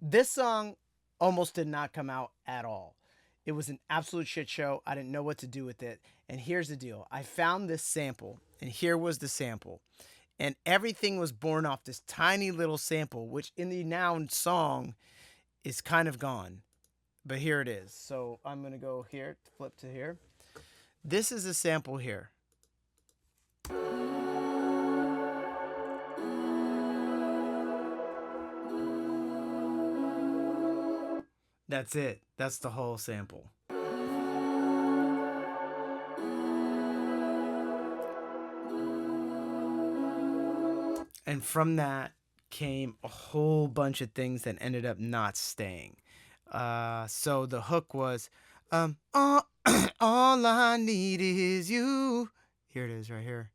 This song almost did not come out at all. It was an absolute shit show. I didn't know what to do with it. And here's the deal: I found this sample, and here was the sample. And everything was born off this tiny little sample, which in the noun song is kind of gone. But here it is. So I'm going to go here, flip to here. This is a sample here. That's it. That's the whole sample. And from that came a whole bunch of things that ended up not staying. So the hook was, all I need is you. Here it is, right here.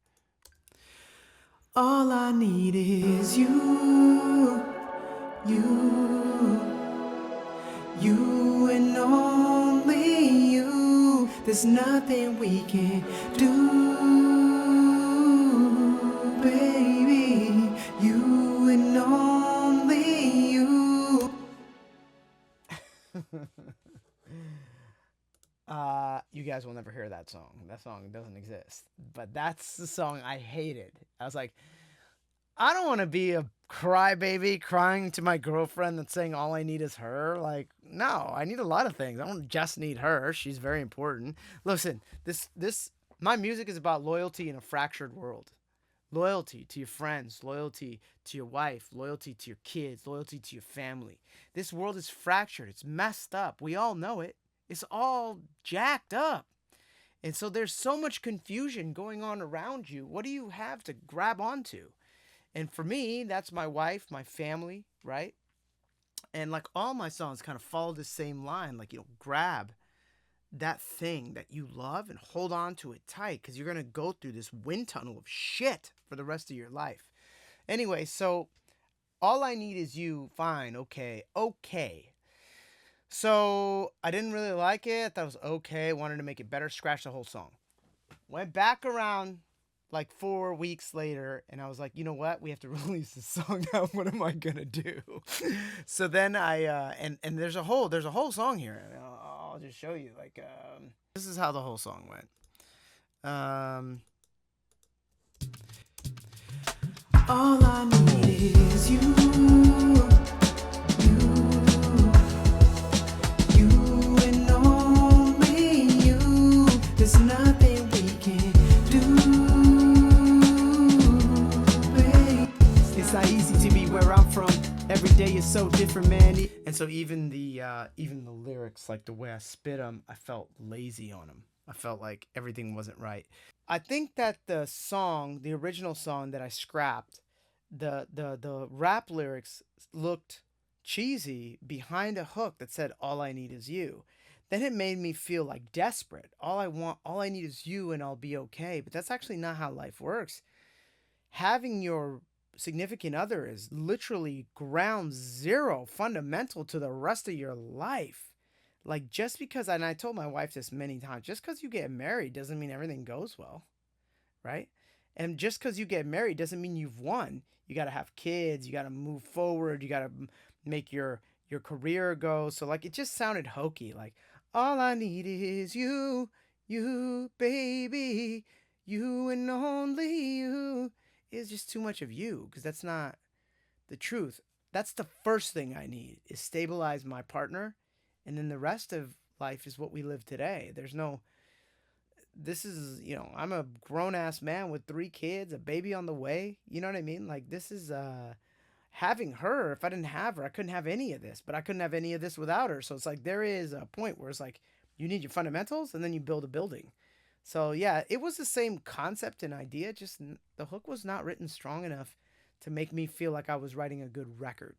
All I need is you, you, you and only you. There's nothing we can do, baby. You and only you. You guys will never hear that song. That song doesn't exist. But that's the song I hated. I was like, I don't want to be a crybaby crying to my girlfriend that's saying all I need is her. Like, no, I need a lot of things. I don't just need her. She's very important. Listen, my music is about loyalty in a fractured world. Loyalty to your friends, loyalty to your wife, loyalty to your kids, loyalty to your family. This world is fractured. It's messed up. We all know it. It's all jacked up. And so there's so much confusion going on around you. What do you have to grab onto? And for me, that's my wife, my family, right? And like all my songs kind of follow the same line. Like, grab that thing that you love and hold on to it tight because you're going to go through this wind tunnel of shit for the rest of your life. Anyway, so all I need is you. Fine. Okay. Okay. So I didn't really like it. I thought it was okay. Wanted to make it better. Scratched the whole song. Went back around like 4 weeks later, and I was like, you know what? We have to release this song now. What am I gonna do? So then and there's a whole song here. I'll just show you. Like this is how the whole song went. All I need is you. You and only you. There's nothing we can do, babe. It's not easy to be where I'm from. Every day is so different, man. And so even the lyrics, like the way I spit them, I felt lazy on them. I felt like everything wasn't right. I think that the original song that I scrapped, the rap lyrics looked cheesy behind a hook that said "All I need is you." Then it made me feel like desperate. All I need is you, and I'll be okay. But that's actually not how life works. Having your significant other is literally ground zero, fundamental to the rest of your life. Like, just because, and I told my wife this many times, just because you get married doesn't mean everything goes well, right? And just because you get married doesn't mean you've won. You got to have kids. You got to move forward. You got to make your career go. So like, it just sounded hokey. Like, all I need is you, you, baby, you and only you. Is just too much of you, because that's not the truth. That's the first thing I need, is stabilize my partner, and then the rest of life is what we live today. There's no, this is, I'm a grown ass man with 3 kids, a baby on the way. You know what I mean? Like, this is having her. If I didn't have her, I couldn't have any of this, but I couldn't have any of this without her. So it's like there is a point where it's like you need your fundamentals and then you build a building. So yeah, it was the same concept and idea, just the hook was not written strong enough to make me feel like I was writing a good record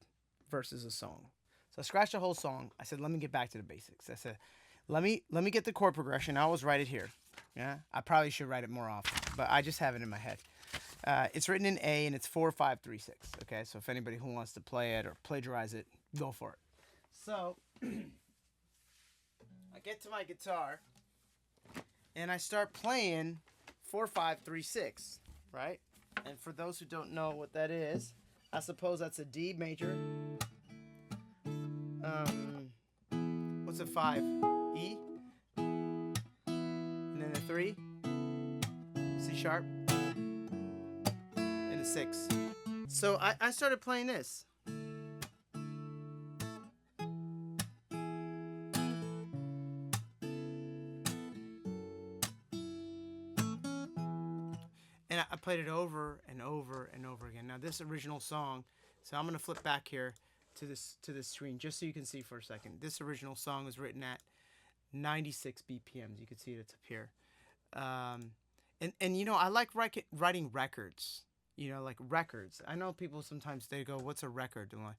versus a song. So I scratched the whole song. I said, let me get back to the basics. I said, let me get the chord progression. I always write it here. Yeah, I probably should write it more often, but I just have it in my head. It's written in A and it's 4-5-3-6. Okay, so if anybody who wants to play it or plagiarize it, go for it. So I get to my guitar and I start playing 4-5-3-6, right? And for those who don't know what that is, I suppose that's a D major, What's a 5? E, and then a 3, C sharp, and a 6. So I started playing this. And I played it over and over and over again. Now this original song, so I'm gonna flip back here to this screen just so you can see for a second. This original song was written at 96 BPMs. You can see it, it's up here. And you know, I like writing records. You know, like records. I know people sometimes they go, "What's a record?" And I'm like,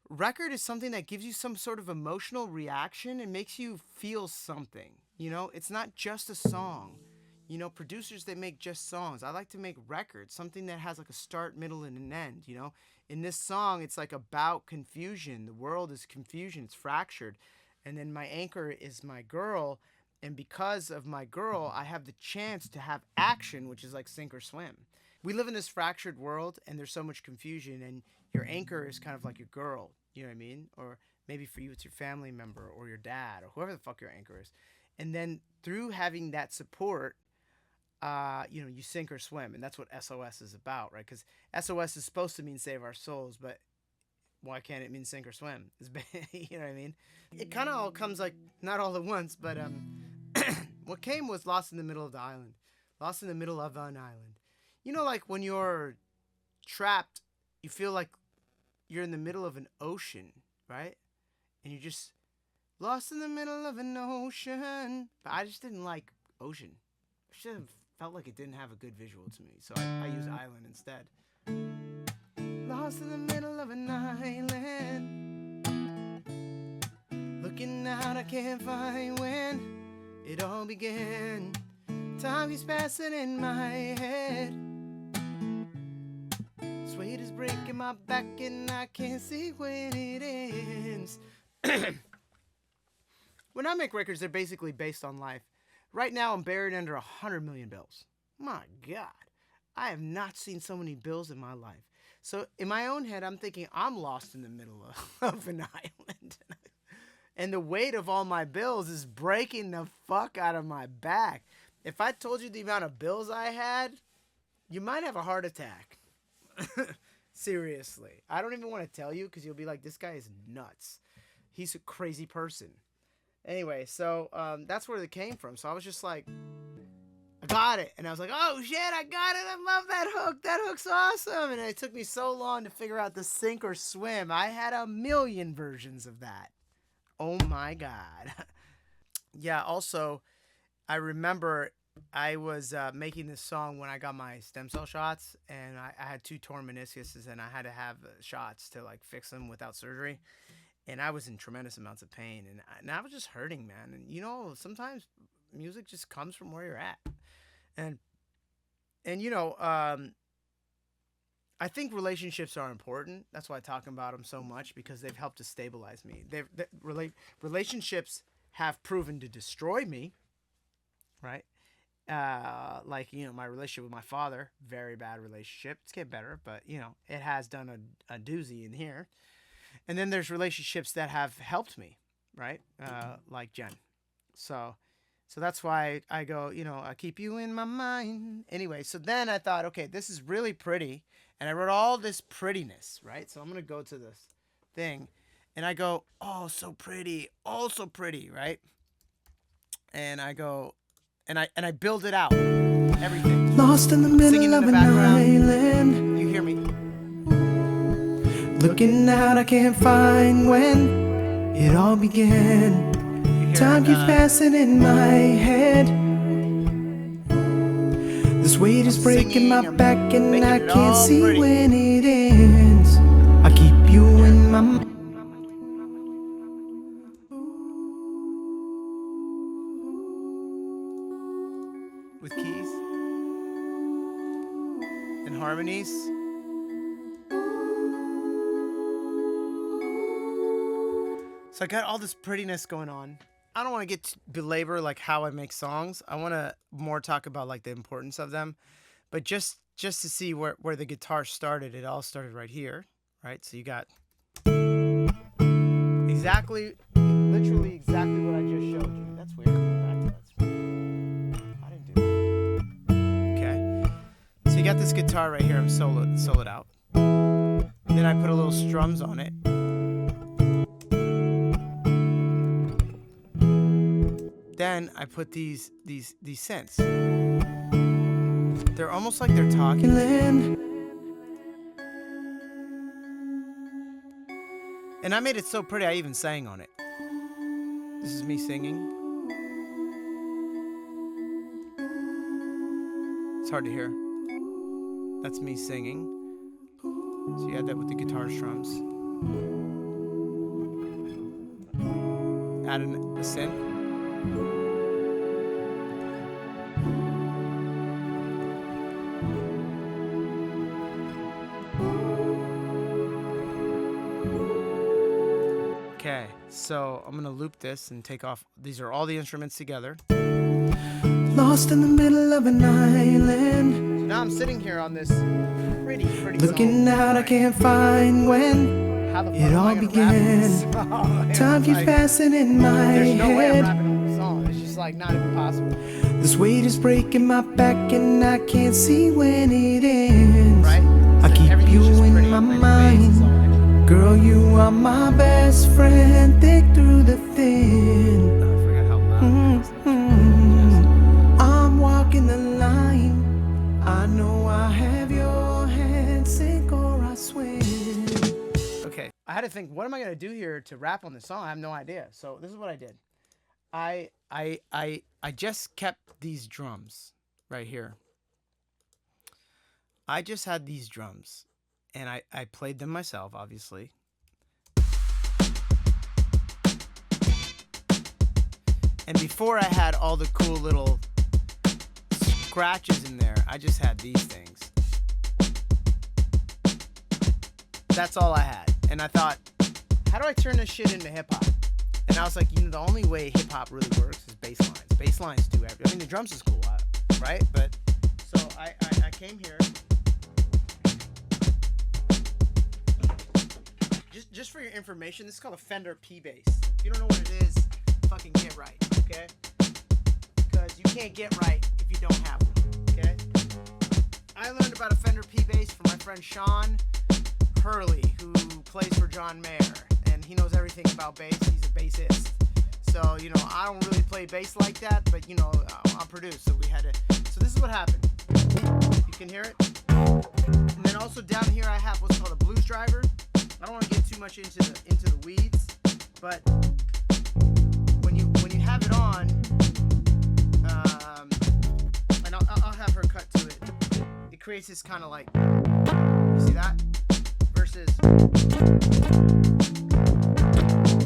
record is something that gives you some sort of emotional reaction and makes you feel something. You know, it's not just a song. You know, producers that make just songs. I like to make records, something that has like a start, middle, and an end, you know. In this song, it's like about confusion. The world is confusion. It's fractured. And then my anchor is my girl. And because of my girl, I have the chance to have action, which is like sink or swim. We live in this fractured world, and there's so much confusion. And your anchor is kind of like your girl. You know what I mean? Or maybe for you, it's your family member or your dad or whoever the fuck your anchor is. And then through having that support, you know, you sink or swim, and that's what SOS is about, right? Because SOS is supposed to mean save our souls, but why can't it mean sink or swim? You know what I mean? It kind of all comes like, not all at once, but what came was lost in the middle of the island. Lost in the middle of an island. You know, like when you're trapped, you feel like you're in the middle of an ocean, right? And you're just lost in the middle of an ocean. But I just didn't like ocean. I should have felt like it didn't have a good visual to me, so I used island instead. Lost in the middle of an island, looking out, I can't find when it all began. Time keeps passing in my head. This weight is breaking my back and I can't see when it ends. When I make records, they're basically based on life. Right now, I'm buried under 100 million bills. My God, I have not seen so many bills in my life. So in my own head, I'm thinking I'm lost in the middle of an island. And the weight of all my bills is breaking the fuck out of my back. If I told you the amount of bills I had, you might have a heart attack. Seriously. I don't even want to tell you because you'll be like, this guy is nuts. He's a crazy person. Anyway, so that's where it came from. So I was just like, I got it. And I was like, oh shit, I got it. I love that hook. That hook's awesome. And it took me so long to figure out the sink or swim. I had a million versions of that. Oh my God. Yeah, also, I remember I was making this song when I got my stem cell shots. And I had 2 torn meniscuses and I had to have shots to like fix them without surgery. And I was in tremendous amounts of pain, and I was just hurting, man. And you know, sometimes music just comes from where you're at, and you know, I think relationships are important. That's why I talk about them so much because they've helped to stabilize me. Relationships have proven to destroy me, right? Like you know, my relationship with my father, very bad relationship. It's getting better, but you know, it has done a doozy in here. And then there's relationships that have helped me, right? Like Jen. So that's why I go, you know, I keep you in my mind. Anyway, so then I thought, okay, this is really pretty. And I wrote all this prettiness, right? So I'm going to go to this thing. And I go, oh, so pretty. Oh, so pretty, right? And I go, and I build it out. Everything. Lost in the middle of an island. You hear me? Looking out, I can't find when it all began. Time keeps passing in my head. This weight is breaking my back and I can't see when it ends. I keep you in my mind. With keys and harmonies. So I got all this prettiness going on. I don't want to get belabor like how I make songs. I want to more talk about like the importance of them. But just to see where the guitar started, it all started right here, right? So you got literally exactly what I just showed you. That's weird. Back to that. I didn't do that. Okay. So you got this guitar right here. I'm soloed out. Then I put a little strums on it. Then I put these synths. They're almost like they're talking. And I made it so pretty I even sang on it. This is me singing. It's hard to hear. That's me singing. So you add that with the guitar strums. Add a synth. Okay, so I'm gonna loop this and take off. These are all the instruments together. Lost in the middle of an island. So now I'm sitting here on this pretty looking song. out, I can't find when it all began. Time keeps passing in my There's no way I'm head. rapping on the song. It's just like not even possible. This weight is breaking my back and I can't see when it ends. Right? I keep Everything's just you in pretty, my like the bass mind. is all extra. Girl, you are my best friend, thick through the thin. I forgot how loud it is. I'm walking the line. I know I have your hand, sink or I swim. Okay, I had to think, what am I gonna do here to rap on this song? I have no idea. So this is what I did. I just kept these drums right here. I just had these drums, and I played them myself, obviously. And before I had all the cool little scratches in there, I just had these things. That's all I had. And I thought, how do I turn this shit into hip-hop? And I was like, the only way hip-hop really works is bass lines. Bass lines do everything. I mean, the drums is cool, right? But, so I came here. Just for your information, this is called a Fender P-Bass. If you don't know what it is, fucking get right, okay? Because you can't get right if you don't have one, okay? I learned about a Fender P-Bass from my friend Sean Hurley, who plays for John Mayer, and he knows everything about bass. He's a bassist. So, I don't really play bass like that, but, I'll produce, so we had to... So this is what happened. You can hear it? And then also down here I have what's called a blues driver. I don't want to get too much into the weeds, but when you have it on, and I'll have her cut to it. It creates this kind of like, you see that? Versus,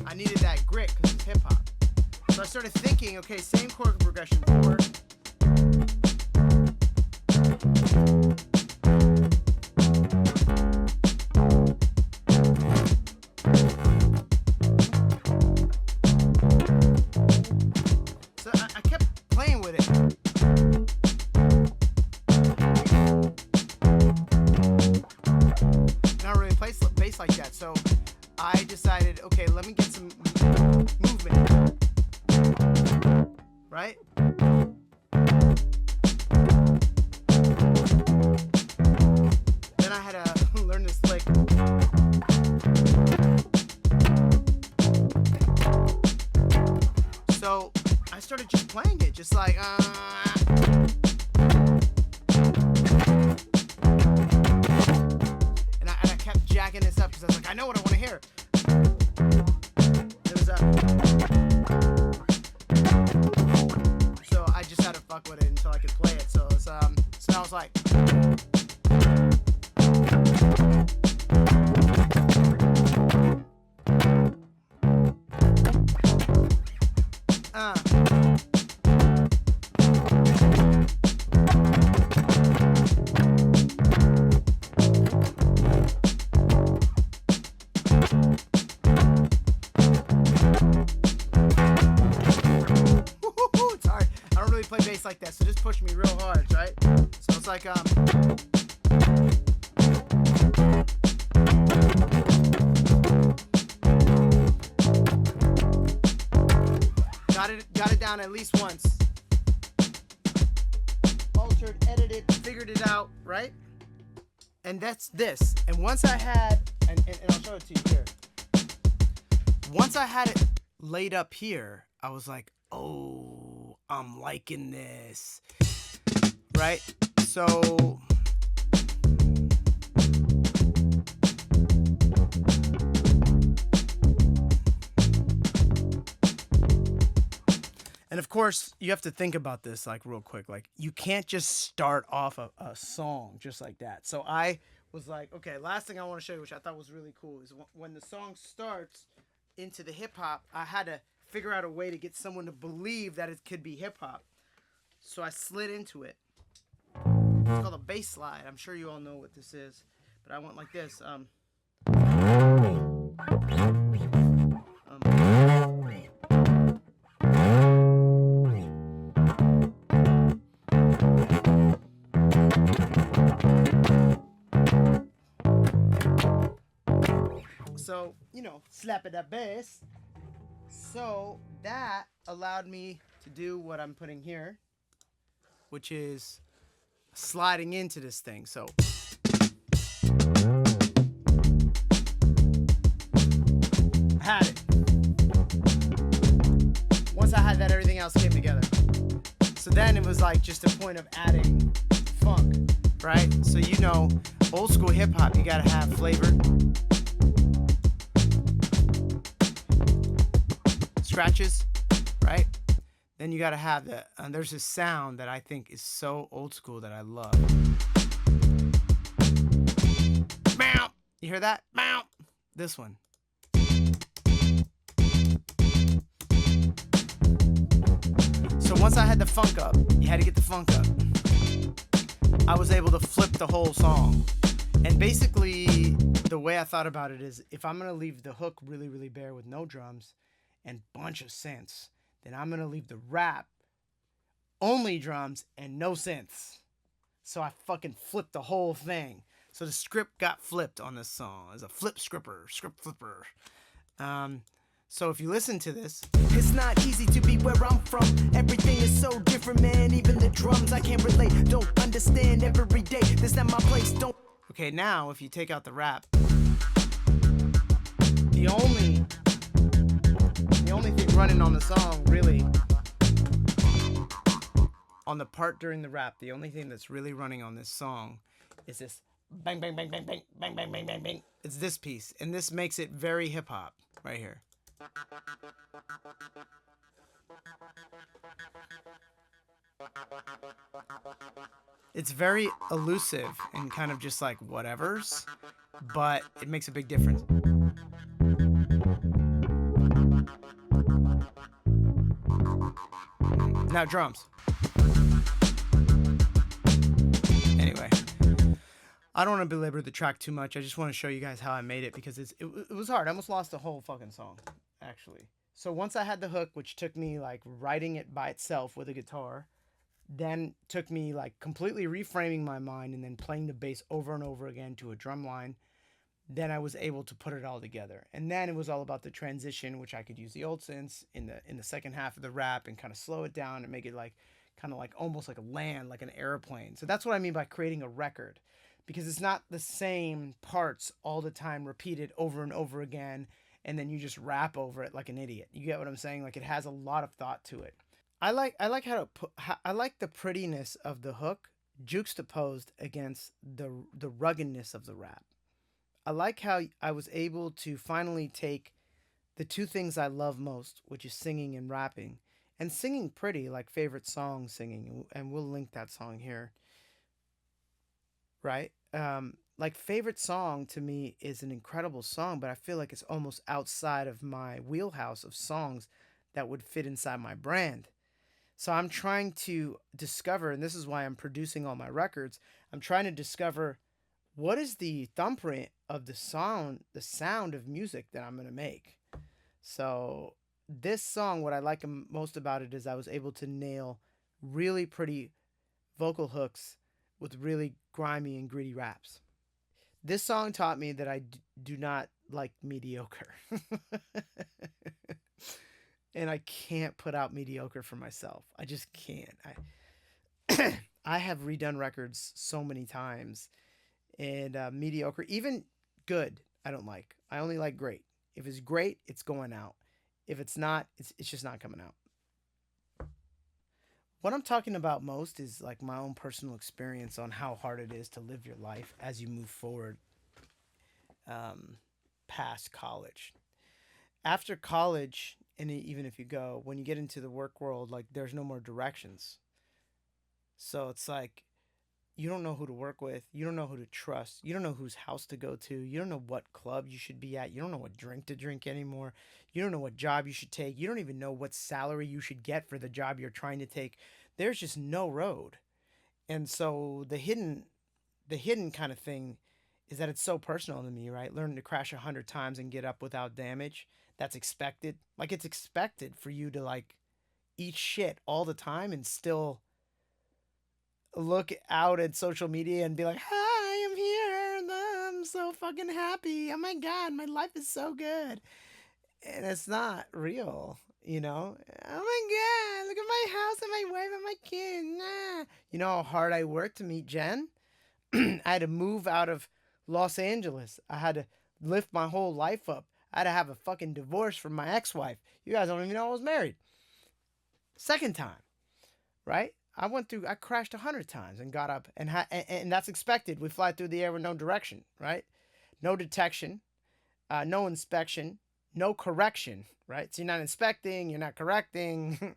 I needed that grit because it's hip hop. So I started thinking, okay, same chord progression before. Like that, so I decided, okay, let me get some movement, right? Then I had to learn this lick. So I started just playing it, just like jacking this up because I was like, I know what I want to hear. It was so I just had to fuck with it until I could play it. So it's so I was like, play bass like that, so just push me real hard, right? So it's like Got it down at least once. Altered, edited, figured it out, right? And that's this. And once I had, and I'll show it to you here. Once I had it laid up here, I was like, oh, I'm liking this, right? So and of course, you have to think about this like real quick. Like, you can't just start off a song just like that. So I was like, okay, last thing I want to show you, which I thought was really cool, is when the song starts into the hip hop, I had to figure out a way to get someone to believe that it could be hip hop. So I slid into it. It's called a bass slide. I'm sure you all know what this is, but I went like this. So, slap it that bass. So that allowed me to do what I'm putting here, which is sliding into this thing. So I had it. Once I had that, everything else came together. So then it was like just a point of adding funk, right? So old school hip hop, you gotta have flavor, scratches, right? Then you gotta have there's this sound that I think is so old school that I love. Bow! You hear that? Bow! This one. So once I had the funk up, you had to get the funk up, I was able to flip the whole song. And basically, the way I thought about it is, if I'm gonna leave the hook really, really bare with no drums and bunch of synths, then I'm gonna leave the rap only drums and no synths. So I fucking flipped the whole thing. So the script got flipped on this song. It's a script flipper. So if you listen to this, it's not easy to be where I'm from. Everything is so different, man. Even the drums, I can't relate. Don't understand every day. This not my place. Don't. Okay, now if you take out the rap, the only thing running on the song, really, on the part during the rap, the only thing that's really running on this song is this bang, bang, bang, bang, bang, bang, bang, bang, bang, bang. It's this piece, and this makes it very hip hop right here. It's very elusive and kind of just like whatevers, but it makes a big difference. Now drums. Anyway, I don't want to belabor the track too much. I just want to show you guys how I made it, because it was hard. I almost lost the whole fucking song, actually. So once I had the hook, which took me like writing it by itself with a guitar, then took me like completely reframing my mind and then playing the bass over and over again to a drum line, then I was able to put it all together. And then it was all about the transition, which I could use the old synths in the second half of the rap and kind of slow it down and make it like kind of like almost like a land, like an airplane. So that's what I mean by creating a record, because it's not the same parts all the time repeated over and over again, and then you just rap over it like an idiot. You get what I'm saying? Like, it has a lot of thought to it. I like the prettiness of the hook juxtaposed against the ruggedness of the rap. I like how I was able to finally take the two things I love most, which is singing and rapping, and singing pretty, like favorite song singing, and we'll link that song here, right? Like, favorite song to me is an incredible song, but I feel like it's almost outside of my wheelhouse of songs that would fit inside my brand. So I'm trying to discover, and this is why I'm producing all my records, I'm trying to discover what is the thumbprint of the sound of music that I'm going to make. So this song, what I like most about it is I was able to nail really pretty vocal hooks with really grimy and gritty raps. This song taught me that I do not like mediocre. and I can't put out mediocre for myself. I just can't. I have redone records so many times, and mediocre, even good, I don't like. I only like great. If it's great, it's going out. If it's not, it's just not coming out. What I'm talking about most is like my own personal experience on how hard it is to live your life as you move forward, um, past college. After college, and even if you go, when you get into the work world, like there's no more directions. So it's like you don't know who to work with, you don't know who to trust, you don't know whose house to go to, you don't know what club you should be at, you don't know what drink to drink anymore, you don't know what job you should take, you don't even know what salary you should get for the job you're trying to take. There's just no road. And so the hidden kind of thing is that it's so personal to me, right? Learning to crash 100 times and get up without damage. That's expected. Like it's expected for you to like eat shit all the time and still look out at social media and be like, "Hi, I'm here. And I'm so fucking happy. Oh my god, my life is so good." And it's not real, you know? Oh my god, look at my house and my wife and my kid. Nah. You know how hard I worked to meet Jen? I had to move out of Los Angeles. I had to lift my whole life up. I had to have a fucking divorce from my ex-wife. You guys don't even know I was married. Second time, right? I crashed 100 times and got up, and that's expected. We fly through the air with no direction, right? No detection, no inspection, no correction, right? So you're not inspecting, you're not correcting.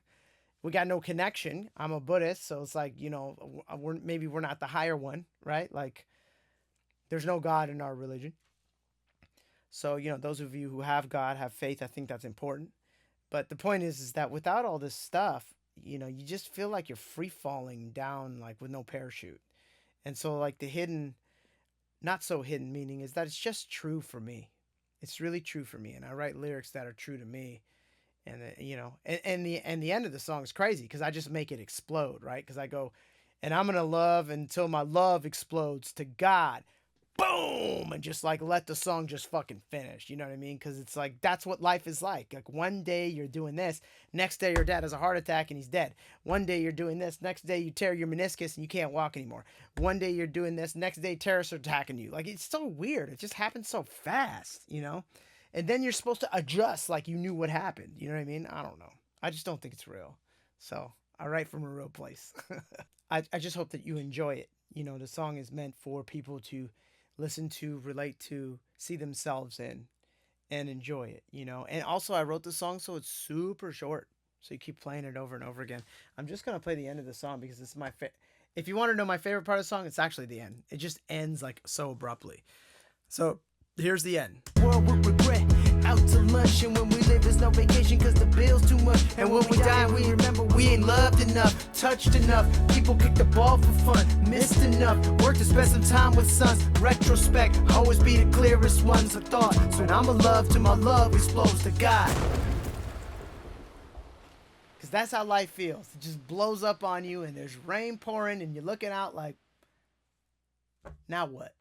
We got no connection. I'm a Buddhist, so it's like, we're not the higher one, right? Like there's no God in our religion. So, those of you who have God, have faith, I think that's important. But the point is that without all this stuff, you just feel like you're free falling down like with no parachute. And so like the hidden, not so hidden meaning is that it's just true for me. It's really true for me, and I write lyrics that are true to me. And and the end of the song is crazy because I just make it explode, right? Because I go, and I'm gonna love until my love explodes to God, boom, and just like let the song just fucking finish. You know what I mean? Because it's like that's what life is like. Like one day you're doing this, next day your dad has a heart attack and he's dead. One day you're doing this, next day you tear your meniscus and you can't walk anymore. One day you're doing this, next day terrorists are attacking you. Like it's so weird. It just happens so fast. And then you're supposed to adjust like you knew what happened. You know what I mean? I don't know. I just don't think it's real. So I write from a real place. I just hope that you enjoy it. The song is meant for people to listen to, relate to, see themselves in, and enjoy it. And also, I wrote the song so it's super short. So you keep playing it over and over again. I'm just going to play the end of the song because it's my if you want to know my favorite part of the song, it's actually the end. It just ends like so abruptly. So here's the end. World with regret, out to lunch, and when we live there's no vacation cause the bill's too much, and when we die we remember we ain't loved enough, touched enough, people kick the ball for fun, missed enough, work to spend some time with sons, retrospect, always be the clearest ones of thought, so when I'm in love till my love explodes to God. Because that's how life feels. It just blows up on you and there's rain pouring and you're looking out like, now what?